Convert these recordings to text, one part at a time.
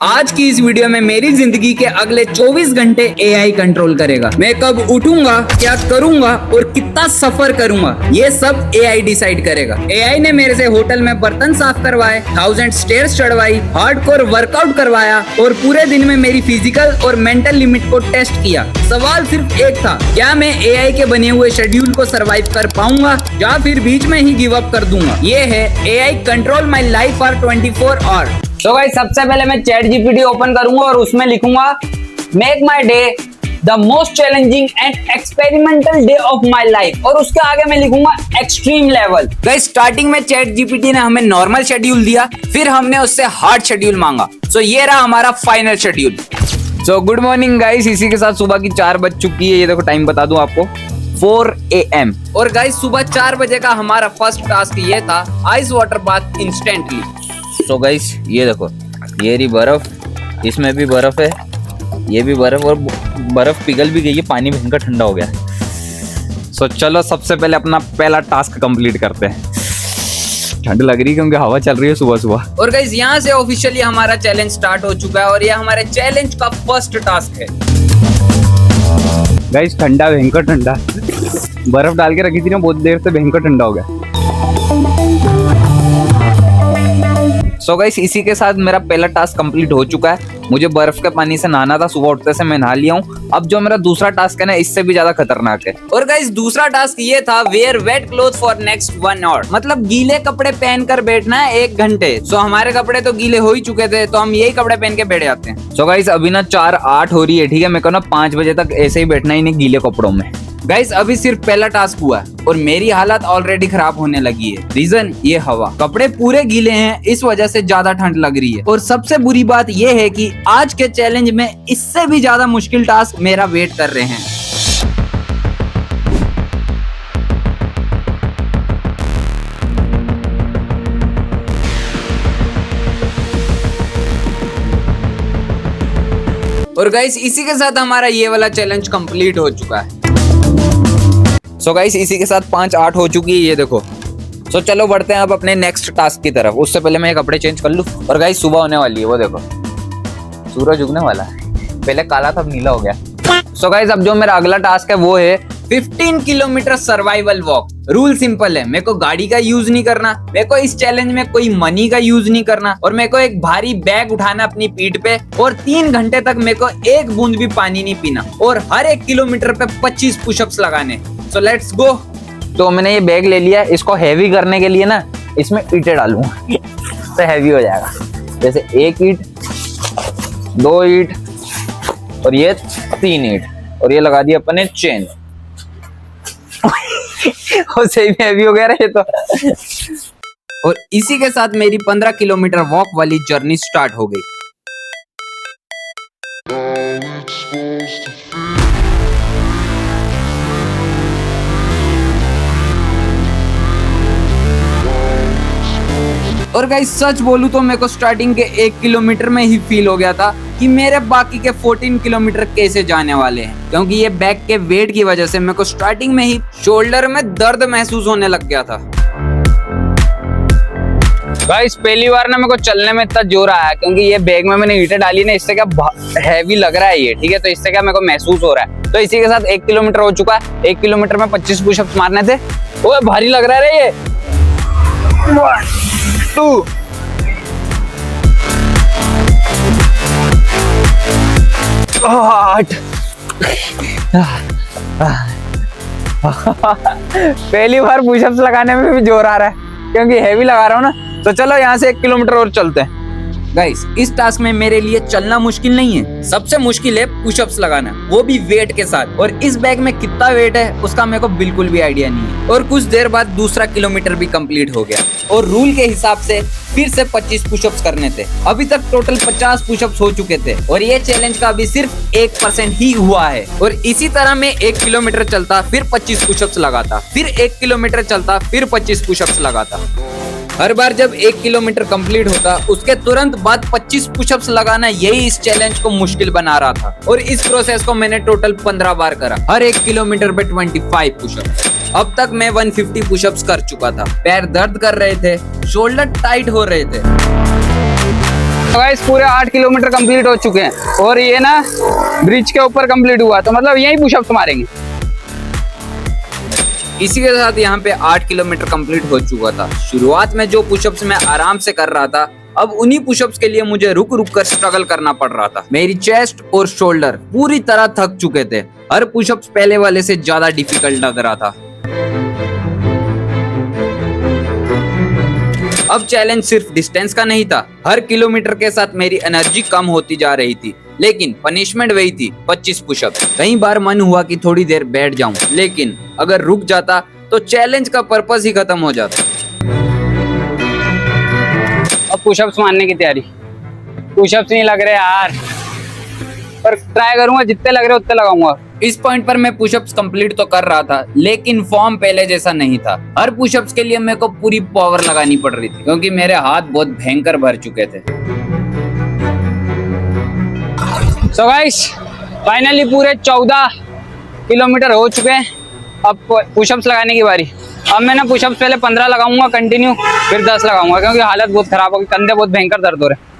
आज की इस वीडियो में मेरी जिंदगी के अगले 24 घंटे एआई कंट्रोल करेगा। मैं कब उठूंगा, क्या करूंगा और कितना सफर करूंगा, ये सब एआई डिसाइड करेगा। एआई ने मेरे से होटल में बर्तन साफ करवाए, 1000 स्टेयर्स चढ़वाई, हार्डकोर वर्कआउट करवाया और पूरे दिन में मेरी फिजिकल और मेंटल लिमिट को टेस्ट किया। सवाल सिर्फ एक था, क्या मैं एआई के बने हुए शेड्यूल को सरवाइव कर पाऊंगा या फिर बीच में ही गिव अप कर दूंगा। ये है AI control my life for 24 hour. तो गाइस सबसे पहले मैं चैट जीपीटी ओपन करूंगा और उसमें लिखूंगा make my day the most challenging and experimental day of my life और उसके आगे मैं लिखूंगा एक्सट्रीम लेवल। गाइस स्टार्टिंग में चैट जीपीटी ने हमें नॉर्मल शेड्यूल दिया, फिर हमने उससे हार्ड शेड्यूल मांगा। सो ये रहा हमारा final schedule. So good morning guys, इसी के साथ सुबह की 4 बज चुकी है। ये देखो टाइम बता दूं आपको, 4 AM। और गाइस सुबह 4 बजे का हमारा फर्स्ट टास्क ये था, ice water bath instantly. So guys ये देखो, ये रही बर्फ, इसमें भी बर्फ है, ये भी बर्फ और बर्फ पिघल भी गई है, पानी भयंकर ठंडा हो गया। सो चलो सबसे पहले अपना पहला टास्क कंप्लीट करते हैं। ठंड लग रही है क्योंकि हवा चल रही है सुबह सुबह। और गाइस यहाँ से ऑफिशियली हमारा चैलेंज स्टार्ट हो चुका है और ये हमारे चैलेंज का फर्स्ट टास्क है। गाइस ठंडा, भयंकर ठंडा, बर्फ डाल के रखी थी ना बहुत देर से, भयंकर ठंडा हो गया। सो गाइस इसी के साथ मेरा पहला टास्क कंप्लीट हो चुका है। मुझे बर्फ के पानी से नहाना था, सुबह उठते से मैं नहा लिया हूँ। अब जो मेरा दूसरा टास्क है ना, इससे भी ज्यादा खतरनाक है। और गाइस दूसरा टास्क ये था, wear wet cloth for next 1 hour, मतलब गीले कपड़े पहनकर बैठना है 1 घंटे। सो हमारे कपड़े तो गीले हो ही चुके थे, तो हम यही कपड़े पहन के बैठ जाते हैं। सो गाइस अभी ना 4:08 हो रही है, ठीक है। मेरे को ना 5 बजे तक ऐसे ही बैठना ही नहीं गीले कपड़ों में। गाइस अभी सिर्फ पहला टास्क हुआ है और मेरी हालत ऑलरेडी खराब होने लगी है। रीजन ये हवा, कपड़े पूरे गीले हैं, इस वजह से ज्यादा ठंड लग रही है। और सबसे बुरी बात ये है कि आज के चैलेंज में इससे भी ज्यादा मुश्किल टास्क मेरा वेट कर रहे हैं। और गाइस इसी के साथ हमारा ये वाला चैलेंज कंप्लीट हो चुका है। सो गाइस इसी के साथ 5:08 हो चुकी है, ये देखो। सो चलो बढ़ते हैं अब अपने नेक्स्ट टास्क की तरफ। उससे पहले मैं कपड़े चेंज कर लूं। और गाइस सुबह होने वाली है, वो देखो सूरज उगने वाला है। पहले काला था, अब नीला हो गया। सो गाइस अब जो मेरा अगला टास्क है वो है 15 kilometre survival walk. Rule simple है, मेरे को गाड़ी का यूज नहीं करना, मेरे को इस चैलेंज में कोई मनी का यूज नहीं करना और मेरे को एक भारी बैग उठाना अपनी पीठ पे और 3 घंटे तक मेरे को एक बूंद भी पानी नहीं पीना और हर 1 किलोमीटर पे 25 पुशअप्स लगाने। So let's go. तो मैंने ये बैग ले लिया, इसको हैवी करने के लिए ना इसमें ईंटें डालूंगा तो हैवी हो जाएगा। जैसे 1 ईंट, 2 ईंट और ये 3 ईंट और ये लगा दिया अपने चेन। और सही में हैवी हो गया रे ये तो। और इसी के साथ मेरी 15 किलोमीटर वॉक वाली जर्नी स्टार्ट हो गई। और गाइस सच बोलूं तो मेरे को स्टार्टिंग के 1 किलोमीटर में ही फील हो गया था कि मेरे बाकी के 14 किलोमीटर कैसे जाने वाले हैं, क्योंकि ये बैग के वेट की वजह से मेरे को स्टार्टिंग में ही शोल्डर में दर्द महसूस होने लग गया था। गाइस पहली बार ना मेरे को चलने में इतना जोर आया क्योंकि ये बैग में मैंने ईंटें डाली ना, इससे क्या हैवी लग रहा है ये, ठीक है। तो इससे क्या मेरे को महसूस हो रहा है। तो इसी के साथ 1 किलोमीटर हो चुका है। 1 किलोमीटर में 25 पुशअप्स मारने थे। ओए भारी लग रहा है रे ये। 1 2 8 पहली बार पुशअप्स लगाने में भी जोर आ रहा है क्योंकि हैवी लगा रहा हूँ ना। तो चलो यहाँ से 1 किलोमीटर और चलते हैं। गाइस इस टास्क में मेरे लिए चलना मुश्किल नहीं है, सबसे मुश्किल है पुशअप्स लगाना, वो भी वेट के साथ। और इस बैग में कितना वेट है उसका मेरे को बिल्कुल भी आइडिया नहीं है। और कुछ देर बाद दूसरा किलोमीटर भी कंप्लीट हो गया और रूल के हिसाब से फिर से 25 पुशअप्स करने थे। अभी तक टोटल 50 पुशअप्स हो चुके थे और ये चैलेंज का अभी सिर्फ 1% ही हुआ है। और इसी तरह मैं 1 किलोमीटर चलता, फिर 25 पुशअप्स लगाता, फिर 1 किलोमीटर चलता, फिर 25 पुशअप्स लगाता। हर बार जब 1 किलोमीटर कंप्लीट होता उसके तुरंत बाद 25 पुशअप्स लगाना, यही इस चैलेंज को मुश्किल बना रहा था। और इस प्रोसेस को मैंने टोटल 15 बार करा, हर 1 किलोमीटर पे 25 पुशअप्स। अब तक मैं 150 पुशअप्स कर चुका था। पैर दर्द कर रहे थे, शोल्डर टाइट हो रहे थे। तो गाइस पूरे 8 किलोमीटर कंप्लीट हो चुके हैं और ये ना ब्रिज के ऊपर कंप्लीट हुआ, तो मतलब यही पुशअप्स मारेंगे। इसी के साथ यहाँ पे 8 किलोमीटर कंप्लीट हो चुका था। शुरुआत में जो पुशअप्स मैं आराम से कर रहा था, अब उन्हीं पुशअप्स के लिए मुझे रुक रुक कर स्ट्रगल करना पड़ रहा था। मेरी चेस्ट और शोल्डर पूरी तरह थक चुके थे। हर पुशअप्स पहले वाले से ज्यादा डिफिकल्ट लग रहा था। अब चैलेंज सिर्फ डिस्टेंस का नहीं था, हर किलोमीटर के साथ मेरी एनर्जी कम होती जा रही थी, लेकिन पनिशमेंट वही थी, 25 पुशअप। कई बार मन हुआ कि थोड़ी देर बैठ जाऊं, लेकिन अगर रुक जाता तो चैलेंज का पर्पस ही खत्म हो जाता। अब पुशअप्स मारने की तैयारी। पुशअप्स नहीं लग रहे यार, पर ट्राई करूंगा, जितने लग रहे उतने लगाऊंगा। इस पॉइंट पर मैं पुशअप्स कंप्लीट तो कर रहा था, लेकिन फॉर्म पहले जैसा नहीं था। हर पुशअप्स के लिए मेरे को पूरी पावर लगानी पड़ रही थी, क्योंकि मेरे हाथ बहुत भयंकर भर चुके थे। सो गाइस फाइनली पूरे 14 किलोमीटर हो चुके हैं। अब पुशअप्स लगाने की बारी। अब मैं ना पुशअप्स पहले 15 लगाऊंगा कंटिन्यू, फिर 10 लगाऊंगा, क्योंकि हालत बहुत खराब होगी, कंधे बहुत भयंकर दर्द हो रहे।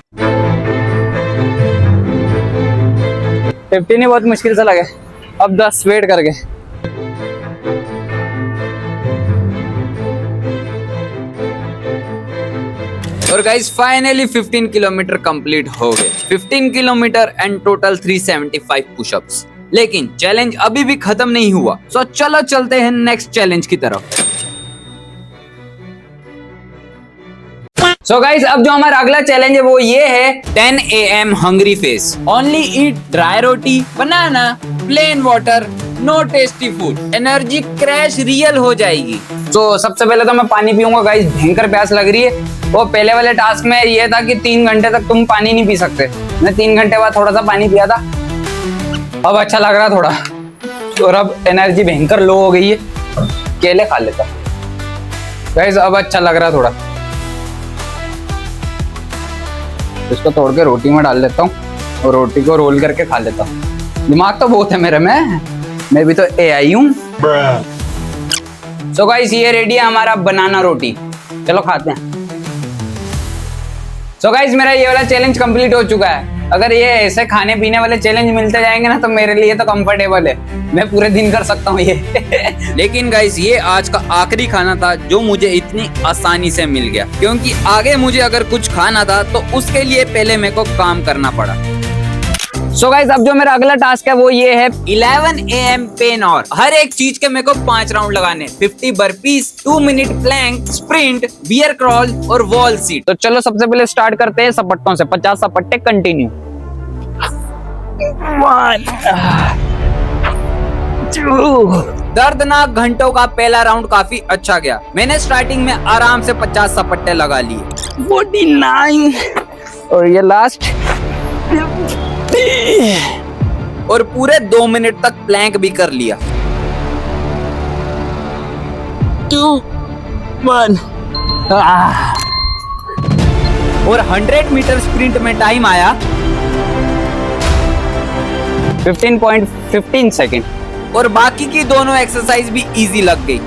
15 ही बहुत मुश्किल से लगे, अब 10 वेट करके। और गाइस फाइनली 15 किलोमीटर कंप्लीट हो गए। 15 किलोमीटर एंड टोटल 375 पुशअप्स। लेकिन चैलेंज अभी भी खत्म नहीं हुआ, सो चलो चलते हैं नेक्स्ट चैलेंज की तरफ। सो गाइस अब जो हमारा अगला चैलेंज है वो ये है 10 AM hungry face. Only eat dry roti, banana, plain water, no tasty food. Energy crash real हो जाएगी। तो सबसे पहले तो मैं पानी पीऊंगा गाइस, भयंकर प्यास लग रही है। वो पहले वाले टास्क में ये था कि 3 घंटे तक तुम पानी नहीं पी सकते। मैं 3 घंटे बाद थोड़ा सा पानी पिया था, अब अच्छा लग रहा थोड़ा, और अब एनर्जी भयंकर लो हो गई है। केले खा लेता गाइस, अब अच्छा लग रहा थोड़ा। इसको तोड़ के रोटी में डाल लेता हूँ और रोटी को रोल करके खा लेता हूँ। दिमाग तो बहुत है मेरे में, मैं भी तो AI हूँ। सो गाइस ये रेडी है हमारा बनाना रोटी, चलो खाते हैं। सो गाइस मेरा ये वाला चैलेंज कंप्लीट हो चुका है। अगर ये ऐसे खाने पीने वाले चैलेंज मिलते जाएंगे ना तो मेरे लिए तो कंफर्टेबल है, मैं पूरे दिन कर सकता हूँ ये। लेकिन गाइस ये आज का आखिरी खाना था जो मुझे इतनी आसानी से मिल गया, क्योंकि आगे मुझे अगर कुछ खाना था तो उसके लिए पहले मेरे को काम करना पड़ा। सो गाइस अब जो मेरा अगला टास्क है वो ये है 11 AM पेन। और हर एक चीज के मेरे को 5 राउंड लगाने, 50 burpees, 2 minute plank, sprint, bear crawl और वॉल सीट। तो चलो सबसे पहले स्टार्ट करते हैं सपट्टों से। 50 सपट्टे कंटिन्यू। 1 2। दर्दनाक घंटों का पहला राउंड काफी अच्छा गया। मैंने स्टार्टिंग में आराम से 50 सपट्टे लगा लिए। 49 और ये लास्ट और पूरे 2 मिनट तक प्लैंक भी कर लिया। 2 1 और 100 मीटर स्प्रिंट में टाइम आया 15.15 सेकेंड। और बाकी की दोनों एक्सरसाइज भी इजी लग गई।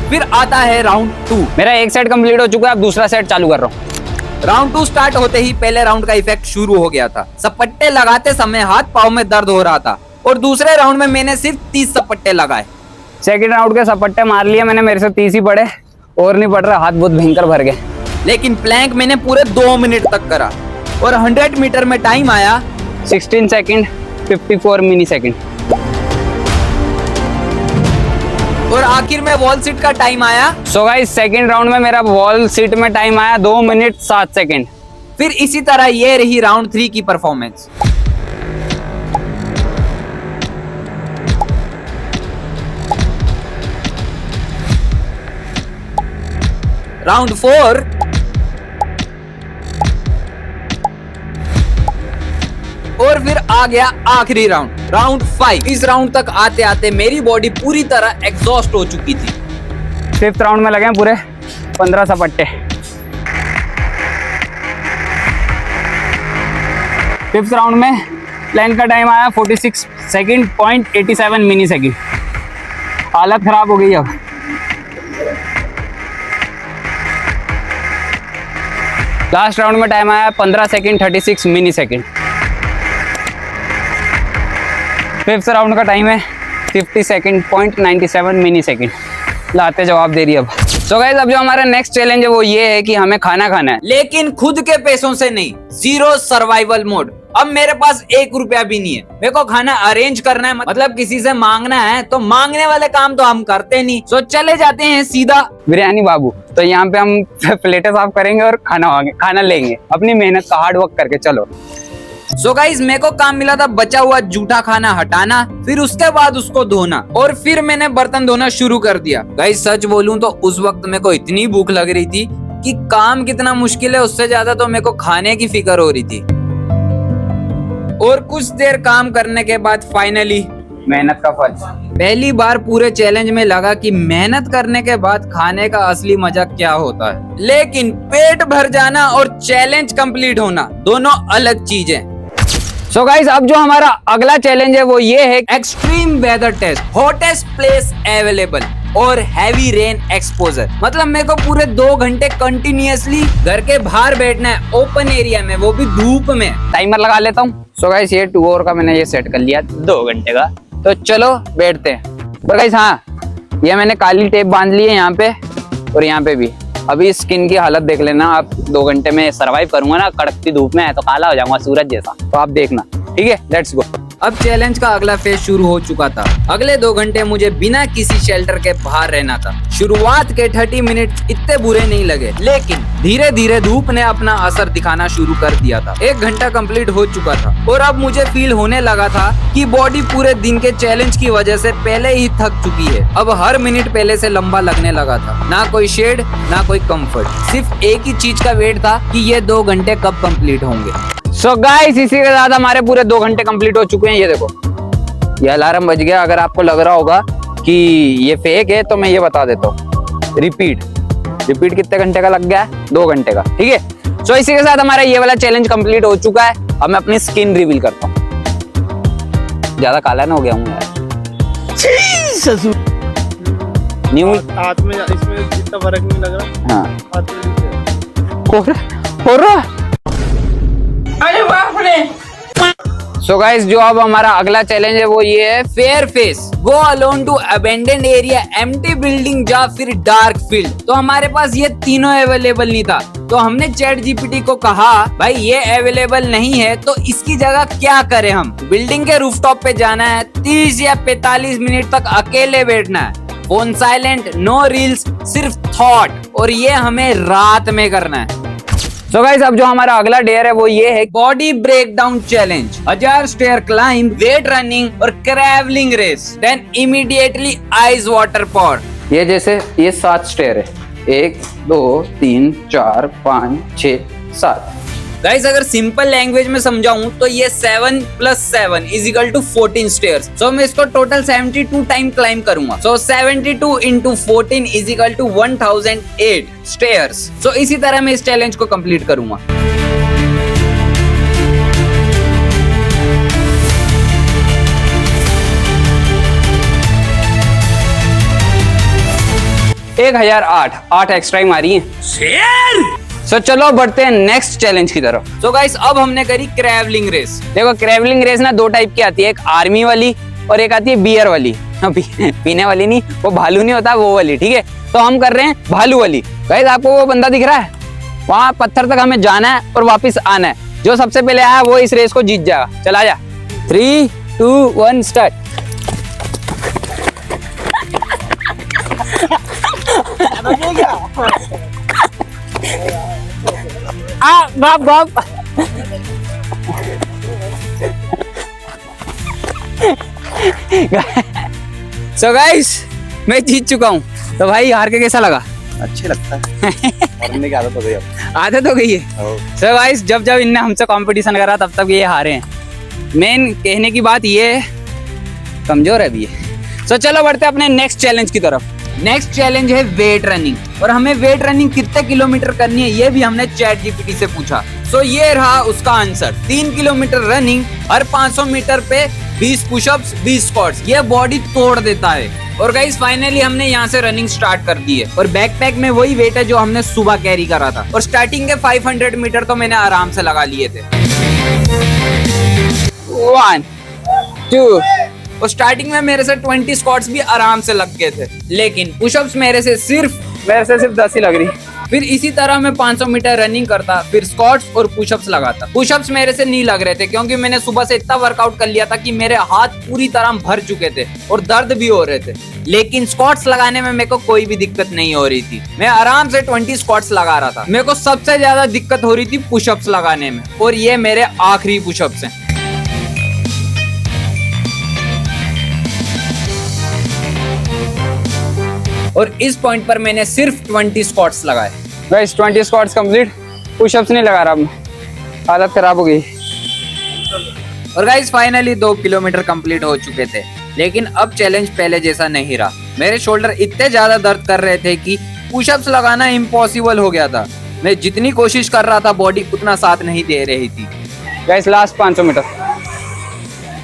फिर आता है राउंड 2। मेरा एक सेट कंप्लीट हो चुका है, अब दूसरा सेट चालू कर रहा हूँ। राउंड 2 स्टार्ट होते ही पहले राउंड का इफेक्ट शुरू हो गया था। सपट्टे लगाते समय हाथ पाँव में दर्द हो रहा था, और दूसरे राउंड में मैंने सिर्फ 30 सपट्टे लगाए। सेकंड राउंड के सपट्टे मार लिए मैंने, मेरे से 30 ही पड़े, और नहीं पड़ रहा, हाथ बहुत भयंकर भर गए। लेकिन प्लैंक मैंने पूरे 2 मिनट तक करा, और 100 मीटर में टाइम आया 16 सेकेंड 54 मिली सेकेंड। और आखिर में वॉल सीट का टाइम आया। सो गाइस सेकंड राउंड में मेरा वॉल सीट में टाइम आया 2 मिनट 7 सेकेंड। फिर इसी तरह ये रही राउंड 3 की परफॉर्मेंस। राउंड 4 और फिर आ गया आखिरी राउंड, राउंड 5। इस राउंड तक आते आते मेरी बॉडी पूरी तरह एग्जॉस्ट हो चुकी थी। 5th राउंड में लगे हैं पूरे 15 सपट्टे। 5th राउंड में प्लैंक का टाइम आया 46 सेकेंड .87 मिली सेकेंड। हालत खराब हो गई अब। लास्ट राउंड में टाइम आया 15 सेकंड 36 मिली सेकंड। फिफ्थ राउंड का टाइम है 50 सेकंड 0.97 मिली सेकंड। लाते जवाब दे रही है अब। सो गाइस अब जो हमारा नेक्स्ट चैलेंज है वो ये है कि हमें खाना खाना है, लेकिन खुद के पैसों से नहीं, 0 सर्वाइवल मोड। अब मेरे पास 1 रुपया भी नहीं है, मेरे को खाना अरेंज करना है, मतलब किसी से मांगना है। तो मांगने वाले काम तो हम करते नहीं, सो चले जाते हैं सीधा बिरयानी बाबू। तो यहाँ पे हम प्लेटें साफ करेंगे और खाना लेंगे अपनी मेहनत का, हार्ड वर्क करके। चलो सो गाइस मेरे को काम मिला था बचा हुआ जूठा खाना हटाना, फिर उसके बाद उसको धोना, और फिर मैंने बर्तन धोना शुरू कर दिया। गाइस सच बोलूं तो उस वक्त मेरे को इतनी भूख लग रही थी कि काम कितना मुश्किल है उससे ज्यादा तो मेरे को खाने की फिक्र हो रही थी। और कुछ देर काम करने के बाद फाइनली मेहनत का फल। पहली बार पूरे चैलेंज में लगा कि मेहनत करने के बाद खाने का असली मजा क्या होता है। लेकिन पेट भर जाना और चैलेंज कंप्लीट होना दोनों अलग चीजें। सो गाइस अब जो हमारा अगला चैलेंज है वो ये है extreme weather test, hottest place available और हैवी रेन एक्सपोजर। मतलब मेरे को पूरे 2 घंटे कंटिन्यूअसली घर के बाहर बैठना है, ओपन एरिया में, वो भी धूप में। टाइमर लगा लेता हूँ। सो गाइस ये 2 आवर का मैंने ये सेट कर लिया 2 घंटे का। तो चलो बैठते हैं। पर गाइस हाँ, ये मैंने काली टेप बांध ली है यहाँ पे और यहाँ पे भी। अभी स्किन की हालत देख लेना आप। 2 घंटे में सरवाइव करूंगा ना कड़कती धूप में, तो काला हो जाऊंगा सूरज जैसा, तो आप देखना। ठीक है, लेट्स गो। अब चैलेंज का अगला फेज शुरू हो चुका था। अगले 2 घंटे मुझे बिना किसी शेल्टर के बाहर रहना था। शुरुआत के 30 मिनट इतने बुरे नहीं लगे, लेकिन धीरे धीरे धूप ने अपना असर दिखाना शुरू कर दिया था। 1 घंटा कंप्लीट हो चुका था और अब मुझे फील होने लगा था कि बॉडी पूरे दिन के चैलेंज की वजह से पहले ही थक चुकी है। अब हर मिनट पहले से लंबा लगने लगा था। ना कोई शेड, ना कोई कंफर्ट, सिर्फ एक ही चीज का वेट था कि ये 2 घंटे कब कंप्लीट होंगे। सो गाइस इसी के साथ हमारे पूरे 2 घंटे कंप्लीट हो चुके हैं। ये देखो, ये अलार्म बज गया। अगर आपको लग रहा होगा कि ये फेक है तो मैं ये बता देता हूँ। रिपीट कितने घंटे का लग गया है? 2 घंटे का। ठीक है, सो इसी के साथ हमारा ये वाला चैलेंज कंप्लीट हो चुका है। अब मैं अपनी स्किन रिवील करता हूँ। ज्यादा काला ना हो गया हूँ यार। न्यू हाथ में इसमें इतना फर्क नहीं लग रहा। हाँ हाथ में हो रहा। अरे बाप रे। सो गाइस जो अब हमारा अगला चैलेंज है वो ये है fear face, go alone to abandoned area, empty building या फिर डार्क फील्ड। तो हमारे पास ये तीनों अवेलेबल नहीं था, तो हमने चैट जीपीटी को कहा भाई ये अवेलेबल नहीं है तो इसकी जगह क्या करें हम। बिल्डिंग के रूफटॉप पे जाना है, 30 या 45 मिनट तक अकेले बैठना है, फोन साइलेंट, नो रील्स, सिर्फ थॉट, और ये हमें रात में करना है। सो गाइस अब जो हमारा अगला डेयर है वो ये है body breakdown challenge, 1000 stair climb, weight running और crawling race, then immediately ice water pour. ये जैसे ये 7 स्टेयर है, 1 2 3 4 5 6 7। गाइस अगर सिंपल लैंग्वेज में समझाऊं तो ये 7 + 7 = 14 स्टेयर्स। सो मैं इसको टोटल 72 टाइम क्लाइंब करूंगा। सो 72 × 14 = 1008 स्टेयर्स। सो इसी तरह मैं इस चैलेंज को कंप्लीट करूंगा। एक 1008 एक्स्ट्रा ही मारी है। सो चलो बढ़ते हैं नेक्स्ट चैलेंज की तरफ। सो गाइस अब हमने करी क्रेवलिंग रेस। देखो क्रेवलिंग रेस ना 2 टाइप की आती है, एक आर्मी वाली और एक आती है बियर वाली। पीने वाली नहीं, वो भालू नहीं होता, वो वाली। ठीक है, तो हम कर रहे हैं भालू वाली। गाइस आपको वो बंदा दिख रहा है, वहां पत्थर तक हमें जाना है और वापस आना है। जो सबसे पहले आया वो इस रेस को जीत जाएगा। चला जा, 3 2 1 स्टार्ट। बाप बाप। सो गाइस मैं जीत चुका हूँ। तो भाई हार के कैसा लगा? अच्छे लगता है। हारने की आदत हो गई अब। आदत हो गई है। सो गाइस जब जब इनने हमसे कंपटीशन करा तब तक ये हारे हैं। मेन कहने की बात ये है, कमजोर है अभी ये। सो चलो बढ़ते अपने नेक्स्ट चैलेंज की तरफ। नेक्स्ट चैलेंज है वेट रनिंग, और हमें वेट रनिंग कितने किलोमीटर करनी है ये भी हमने चैट जीपीटी से पूछा। सो ये रहा उसका आंसर, 3 किलोमीटर रनिंग, हर 500 मीटर पे 20 पुशअप्स 20 स्क्वाट्स, ये बॉडी तोड़ देता है। और गाइस फाइनली हमने यहाँ से रनिंग स्टार्ट कर दी है और बैकपैक में वही वेट है जो हमने सुबह कैरी करा था और स्टार्टिंग के 500 मीटर तो मैंने आराम से लगा लिए थे। 1 2 और स्टार्टिंग में मेरे से 20 स्क्वाट्स भी आराम से लग गए थे, लेकिन पुशअप्स मेरे से सिर्फ 10 ही लग रही। फिर इसी तरह मैं 500 मीटर रनिंग करता, फिर स्क्वाट्स और पुशअप्स लगाता। पुशअप्स मेरे से नहीं लग रहे थे क्योंकि मैंने सुबह से इतना वर्कआउट कर लिया था कि मेरे हाथ पूरी तरह भर चुके थे और दर्द भी हो रहे थे। लेकिन स्क्वाट्स लगाने में मेरे को कोई भी दिक्कत नहीं हो रही थी, मैं आराम से 20 स्क्वाट्स लगा रहा था। मेरे को सबसे ज्यादा दिक्कत हो रही थी पुशअप्स लगाने में और ये मेरे आखिरी पुशअप्स हैं। और इस पॉइंट पर मैंने सिर्फ 20 स्क्वाट्स लगाए। गाइस 20 स्क्वाट्स कंप्लीट, पुशअप्स नहीं लगा रहा अब मैं, हालत खराब हो गई। और गाइस फाइनली 2 किलोमीटर कंप्लीट हो चुके थे, लेकिन अब चैलेंज पहले जैसा नहीं रहा। मेरे शोल्डर इतने ज्यादा दर्द कर रहे थे कि पुशअप्स लगाना इम्पॉसिबल हो गया था। मैं जितनी कोशिश कर रहा था बॉडी उतना साथ नहीं दे रही थी। गाइस लास्ट 500 मीटर,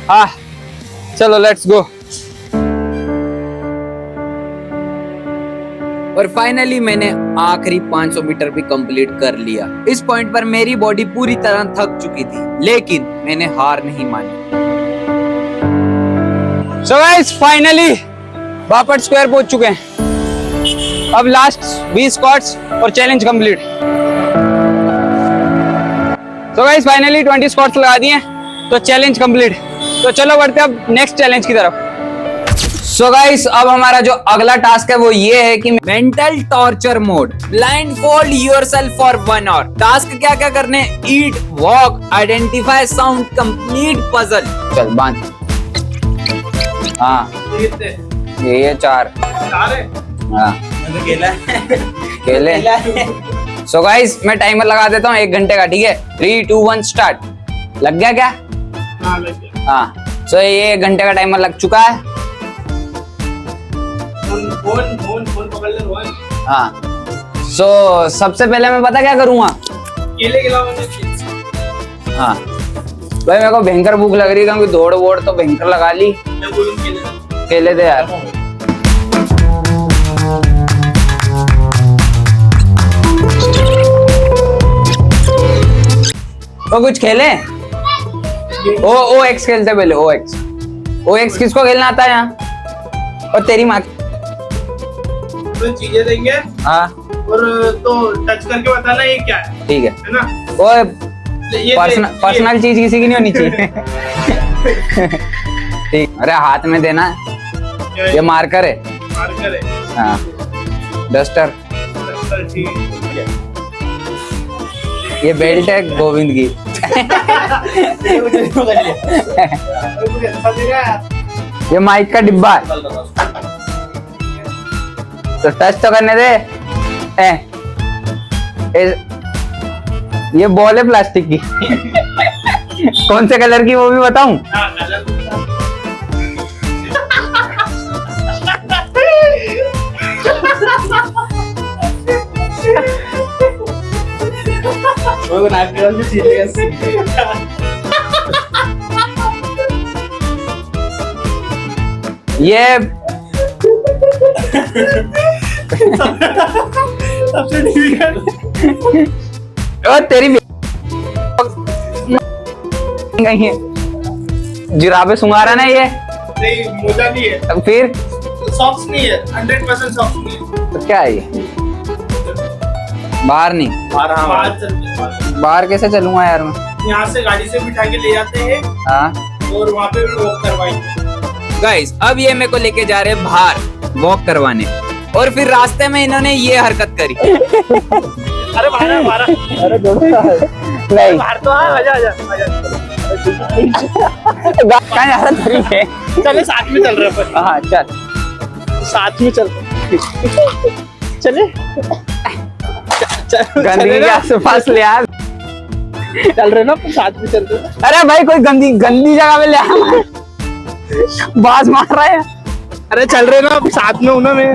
हाँ चलो लेट्स गो। और फाइनली मैंने आखिरी 500 मीटर भी कंप्लीट कर लिया। इस पॉइंट पर मेरी बॉडी पूरी तरह थक चुकी थी, लेकिन मैंने हार नहीं मानी। So guys finally Bapat square पहुंच चुके हैं। अब लास्ट 20 स्क्वाट्स और challenge complete. So guys finally 20 squats लगा दिए तो चैलेंज कंप्लीट। तो चलो बढ़ते हैं अब नेक्स्ट चैलेंज की तरफ। सो गाइस अब हमारा जो अगला टास्क है वो ये है कि mental torture mode, blindfold yourself for 1 hour. Task क्या क्या करने, eat, walk, identify sound, complete puzzle. चल बांध। हाँ ये 4 हाँ केले। सो गाइस मैं टाइमर लगा देता हूँ 1 घंटे का, ठीक है। 3 2 1 स्टार्ट। लग गया क्या? हाँ लग गया। हाँ सो ये 1 घंटे का टाइमर लग चुका है। फोन पकड़ ले रोहन। हाँ सो सबसे पहले मैं पता क्या करूँगा, केले खिलाओ मुझे। हाँ भाई मेरे को भयंकर भूख लग रही है क्योंकि दौड़ वोड़ तो भयंकर लगा ली। केले दे यार। तो कुछ खेले? ओ एक्स खेलते पहले। ओ एक्स किसको खेलना आता है यहाँ? और तेरी माँ तो चीजें देंगे हाँ और तो टच करके बताना ये क्या ठीक है ना। वो ये पर्सनल चीज किसी की नहीं होनी चाहिए। ठीक। अरे हाथ में देना, ये मार्कर है। मार्कर है। हाँ डस्टर। ठीक है। ये बेल्ट है गोविंद की। ये माइक का डिब्बा है। तो टच तो करने दे। ये बॉल है प्लास्टिक की। कौन से कलर की वो भी बताऊं? ये सबसे डिफिकल्ट। और तेरी कहीं जुराबे सुंघारा ना ये? नहीं मोजा नहीं है। फिर सॉक्स नहीं है, 100% सॉक्स नहीं है। तो क्या है ये? बाहर नहीं? बाहर चलते हैं। बाहर कैसे चलूंगा यार मैं? यहाँ से गाड़ी से बिठा के ले जाते हैं हाँ और वहाँ पे भी वॉक करवाएंगे। गाइस अब ये मेरे को लेके जा रहे हैं बाहर वॉक करवाने, और फिर रास्ते में इन्होंने ये हरकत करी। अरे बाहर अरे दोनों नहीं बाहर तो आजा आजा आजा। कहाँ जा रहा है? चले साथ में चल रहे हैं। हाँ चल साथ में चल चले गंदगी के आसपास ले आ। चल रहे ना साथ में चल रहे। अरे भाई कोई गंदी जगह पे ले आ। बाज मार रहा है। अरे चल रहे ना साथ में उन्होंने में।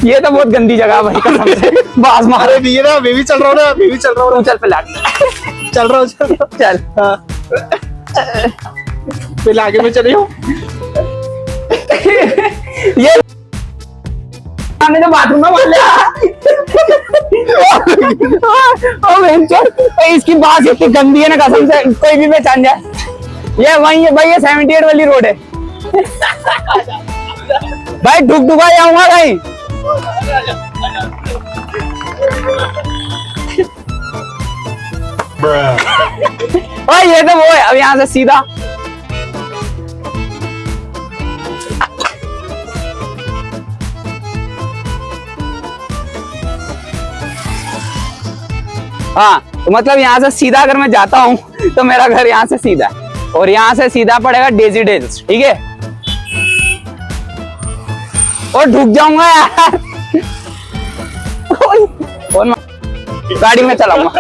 ये तो बहुत गंदी जगह है भाई, कसम से बाज मार। अरे ये ना मैं भी चल रहा हूँ ना, मैं भी चल रहा हूँ, चल पहले आगे चल रहा हूँ, चल रहा हूँ। चल। हाँ। पहले आगे में चले हो। ये हमने तो बाथरूम में मार लिया। ओ बेंचर, इसकी बात इतनी गंदी है ना, कसम से कोई भी पहचान जाए। ये वही है भाई, ये 78 वाली रोड है भाई। ढुक जाऊंगा भाई। भाई ये तो वो है, अब यहाँ से सीधा। हाँ तो मतलब यहाँ से सीधा अगर मैं जाता हूँ तो मेरा घर यहाँ से सीधा है, और यहाँ से सीधा पड़ेगा डेजी डेल्स, ठीक है। और ढुक जाऊंगा यार। और गाड़ी में चलाऊंगा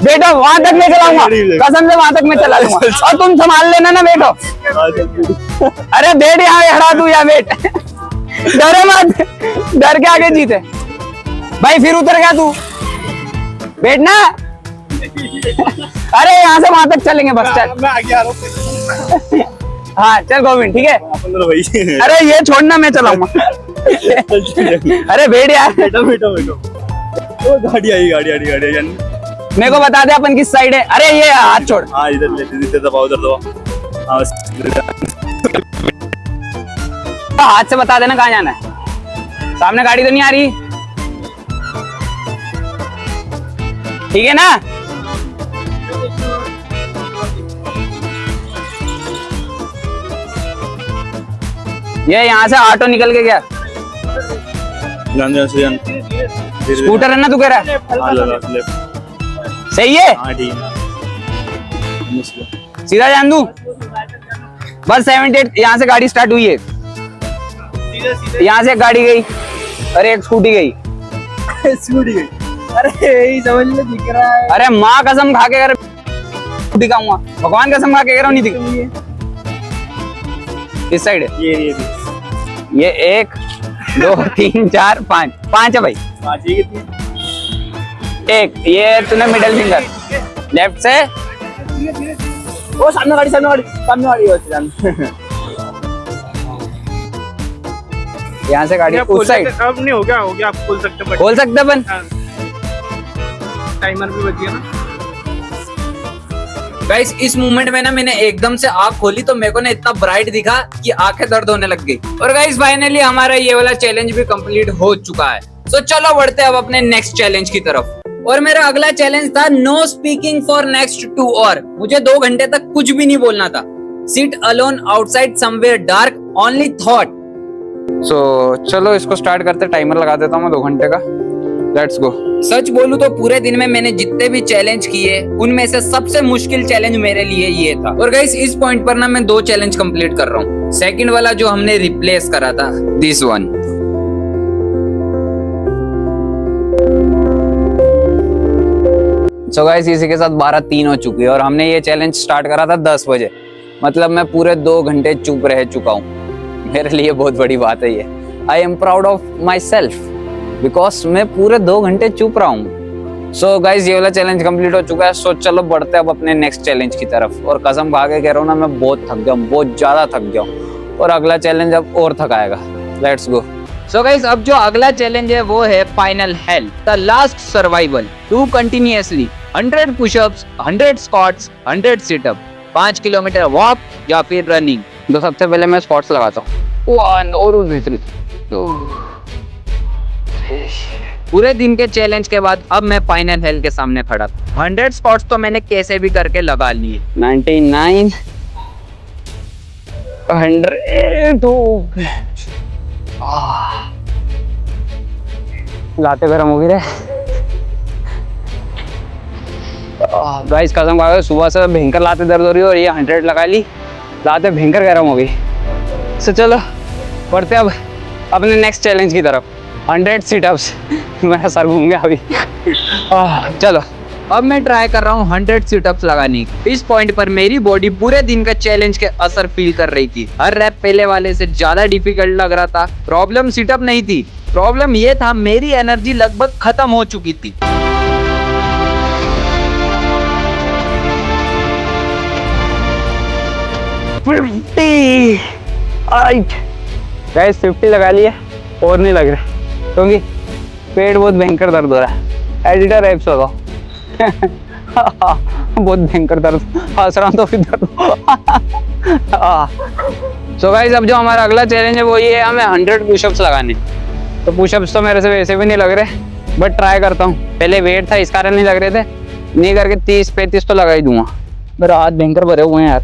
बेटा, वहां तक मैं चलाऊंगा, कसम से वहां तक मैं चला लूंगा, और तुम संभाल लेना ना बेटो। अरे बैठ यहाँ, हरा तू या बैठ, डरे मत, डर के आगे जीते भाई। फिर उतर गया तू, बैठना। अरे यहाँ से वहां तक चलेंगे बस, चल। मैं आगे आ रहा हूँ। हाँ चल गोविंद, ठीक है। भाई अरे ये छोड़ना, मैं चलाऊंगा। अरे बैठ यार, बैठो बैठो बैठो। ओ गाड़ी आई, गाड़ी आ रही है। मेरे को बता दे अपन किस साइड है। अरे ये हाथ छोड़। हाँ इधर ले, इधर दबाओ, उधर दबाओ। हाँ हाथ से बता देना कहाँ जाना है। सामने गाड़ी तो नहीं आ रही, ठीक है ना। ये यहाँ से ऑटो निकल के गया। स्कूटर है ना तू कह रहा है? सही है, सीधा जान दूं बस। 78 यहाँ से गाड़ी स्टार्ट हुई है, यहाँ से एक गाड़ी गई और एक स्कूटी गई। स्कूटी गई। अरे यही समझ में दिख रहा है। अरे माँ कसम खा के अगर दिखाऊंगा, भगवान कसम खा के कह रहा हूँ, नहीं दिख। इस साइड है ये 1 2 3 4 5 5 है भाई। एक ये तूने मिडिल फिंगर लेफ्ट से। ओ सामने गाड़ी, सामने गाड़ी, सामने गाड़ी। यहाँ से गाड़ी उस साइड। अब नहीं हो गया आप खोल सकते, खोल सकते अपन। टाइमर भी बच गया ना। गाइस इस मूवमेंट में ना मैंने एकदम से आंख खोली तो मेरे को ना इतना ब्राइट दिखा कि आंखें दर्द होने लग गई। और गाइस फाइनली हमारा ये वाला चैलेंज भी कंप्लीट हो चुका है। तो चलो बढ़ते हैं अब अपने नेक्स्ट चैलेंज की तरफ। और मेरा अगला चैलेंज था no speaking for next 2 hour. मुझे 2 घंटे तक कुछ भी नहीं बोलना था। Sit alone outside somewhere dark, only thought. So चलो इसको स्टार्ट करते, टाइमर लगा देता हूँ मैं 2 घंटे का। Let's go. सच बोलूं तो पूरे दिन में मैंने जितने भी चैलेंज किए उनमें से सबसे मुश्किल चैलेंज मेरे लिए ये था। और गाइस इस पॉइंट पर ना मैं 2 चैलेंज कंप्लीट कर रहा हूँ। सेकंड वाला जो हमने रिप्लेस करा था, दिस वन। सो गाइस इसी के साथ 12:03 हो चुकी है और हमने ये चैलेंज स्टार्ट करा था 10 बजे। मतलब मैं पूरे 2 घंटे चुप रह चुका हूँ। मेरे लिए बहुत बड़ी बात है ये। I am proud of my self because मैं पूरे 2 घंटे चुप रहा हूँ। सो गाइस ये वाला चैलेंज कंप्लीट हो चुका है। सो चलो बढ़ते अब अपने नेक्स्ट चैलेंज की तरफ। और कसम खा के कह रहा हूँ ना, मैं बहुत थक गया हूँ, बहुत ज्यादा थक गया हूँ। और अगला चैलेंज अब और थकाएगा। Let's go. सो गाइस अब जो अगला चैलेंज है वो है final hell, the last survival. 2 continuously 100 pushups, 100 squats, 100 situp, 5 kilometre walk या फिर रनिंग। तो सबसे पहले मैं स्क्वाट्स लगाता हूँ। 1 और 2 पूरे दिन के चैलेंज के बाद अब मैं फाइनल हेल के सामने खड़ा था। 100 स्क्वाट्स तो मैंने कैसे भी करके लगा लिए। 99 100 लाते गरम हो गई रे। गाइस कसम खा के सुबह से भयंकर लाते दर्द हो रही है और ये 100 लगा ली, लाते भयंकर गरम हो गई। तो चलो बढ़ते अब अपने नेक्स्ट चैलेंज की तरफ। 100 सिटअप्स। मेरा सर घूम गया अभी। चलो अब मैं ट्राई कर रहा हूँ 100 सिटअप्स लगाने की। इस पॉइंट पर मेरी बॉडी पूरे दिन का चैलेंज के असर फील कर रही थी। हर रैप पहले वाले से ज्यादा डिफिकल्ट लग रहा था। प्रॉब्लम सिटअप नहीं थी, प्रॉब्लम ये था मेरी एनर्जी लगभग खत्म हो चुकी थी। गाइस 50 लगा लिए और नहीं लग रहा क्योंकि पेट बहुत भयंकर दर्द हो रहा है। एडिटर एप्स लगाओ। बहुत भयंकर दर्द, हंस रहा हूं तो फिर दर्द। सो गाइस अब जो हमारा अगला चैलेंज है वो ये है, हमें 100 पुशअप्स लगाने। तो पुशअप्स तो मेरे से वैसे भी नहीं लग रहे, बट ट्राई करता हूँ। पहले वेट था इस कारण नहीं लग रहे थे, नहीं करके 30-35 तो लगा ही दूंगा। मेरा हाथ भयंकर भरे हुए हैं यार।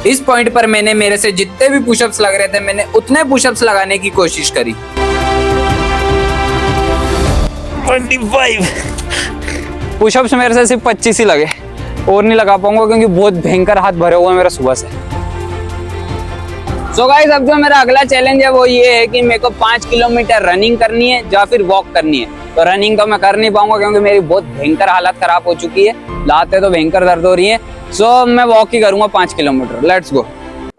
इस पॉइंट पर मैंने मेरे से जितने भी पुशअप्स लग रहे थे मैंने उतने पुशअप्स लगाने की कोशिश करी। 25 पुशअप्स मेरे से सिर्फ 25 ही लगे और नहीं लगा पाऊंगा क्योंकि बहुत भयंकर हाथ भरे हुए हैं मेरा सुबह से। सो गाइस अब जो मेरा अगला चैलेंज है वो ये है कि मेरे को 5 किलोमीटर रनिंग करनी है या फिर वॉक करनी है। तो रनिंग तो मैं कर नहीं पाऊंगा क्योंकि मेरी बहुत भयंकर हालत खराब हो चुकी है, लातें तो भयंकर दर्द हो रही है। सो मैं वॉक ही करूंगा 5 किलोमीटर। Let's go.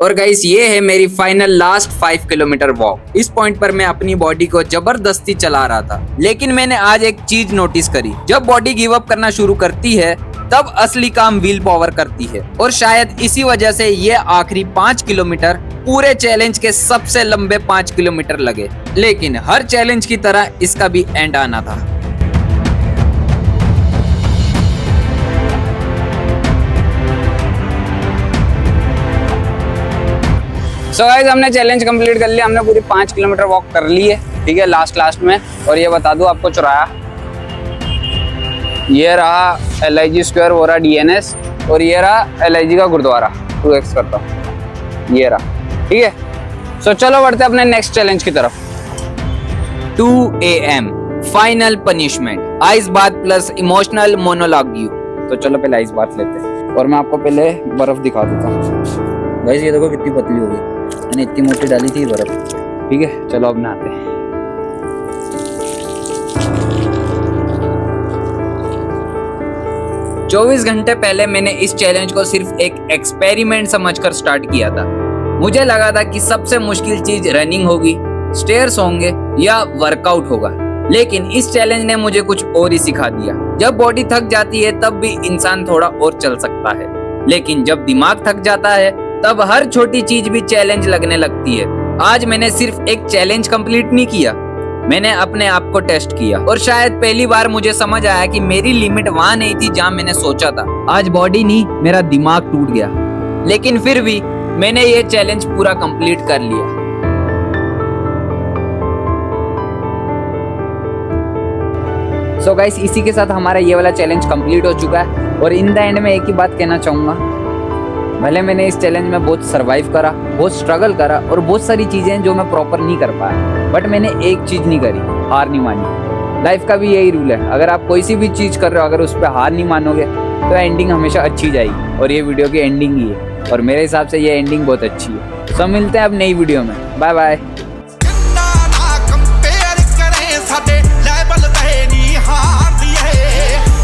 और गाइस ये है मेरी फाइनल लास्ट 5 किलोमीटर वॉक। इस पॉइंट पर मैं अपनी बॉडी को जबरदस्ती चला रहा था, लेकिन मैंने आज एक चीज नोटिस करी। जब बॉडी गिव अप करना शुरू करती है तब असली काम व्हील पावर करती है। और शायद इसी वजह से ये आखिरी 5 किलोमीटर पूरे चैलेंज के सबसे लंबे 5 किलोमीटर लगे। लेकिन हर चैलेंज की तरह इसका भी एंड आना था। सो गाइस हमने चैलेंज कंप्लीट कर लिया, हमने पूरी 5 किलोमीटर वॉक कर ली है, ठीक है, लास्ट में। और ये बता दूं आपको चुराया, ये रहा LIG स्क्वायर, वो रहा DNS, और ये रहा LIG का गुरुद्वारा। 2x करता हूँ, ये रहा, ठीक है। सो चलो बढ़ते अपने नेक्स्ट चैलेंज की तरफ। 2 AM final punishment, ice bath plus emotional monologue. तो चलो पहले आइस बाथ लेते हैं और मैं आपको पहले बर्फ दिखा देता हूँ। गाइस ये देखो कितनी पतली हो गई, मैंने इतनी मोटी डाली थी बर्फ, ठीक है। चलो अब नहाते हैं। चौबीस घंटे पहले मैंने इस चैलेंज को सिर्फ एक एक्सपेरिमेंट समझकर स्टार्ट किया था। मुझे लगा था कि सबसे मुश्किल चीज रनिंग होगी, स्टेयर्स होंगे या वर्कआउट होगा, लेकिन इस चैलेंज ने मुझे कुछ और ही सिखा दिया। जब बॉडी थक जाती है तब भी इंसान थोड़ा और चल सकता है, लेकिन जब दिमाग थक जाता है तब हर छोटी चीज भी चैलेंज लगने लगती है। आज मैंने सिर्फ एक चैलेंज कंप्लीट नहीं किया, मैंने अपने आप को टेस्ट किया और शायद पहली बार मुझे समझ आया कि मेरी लिमिट वहां नहीं थी जहां मैंने सोचा था। आज बॉडी नहीं, मेरा दिमाग टूट गया, लेकिन फिर भी मैंने ये चैलेंज पूरा कंप्लीट कर लिया। सो गाइस इसी के साथ हमारा ये वाला चैलेंज कंप्लीट हो चुका है। और इन द एंड में एक ही बात कहना चाहूंगा, भले मैंने इस चैलेंज में बहुत सरवाइव करा, बहुत स्ट्रगल करा और बहुत सारी चीजें जो मैं प्रॉपर नहीं कर पाया, बट मैंने एक चीज नहीं करी, हार नहीं मानी। लाइफ का भी यही रूल है, अगर आप कोई सी भी चीज कर रहे हो, अगर उस पर हार नहीं मानोगे तो एंडिंग हमेशा अच्छी जाएगी। और ये वीडियो की एंडिंग ही है और मेरे हिसाब से ये एंडिंग बहुत अच्छी है। सब मिलते हैं अब नई वीडियो में, बाय बाय।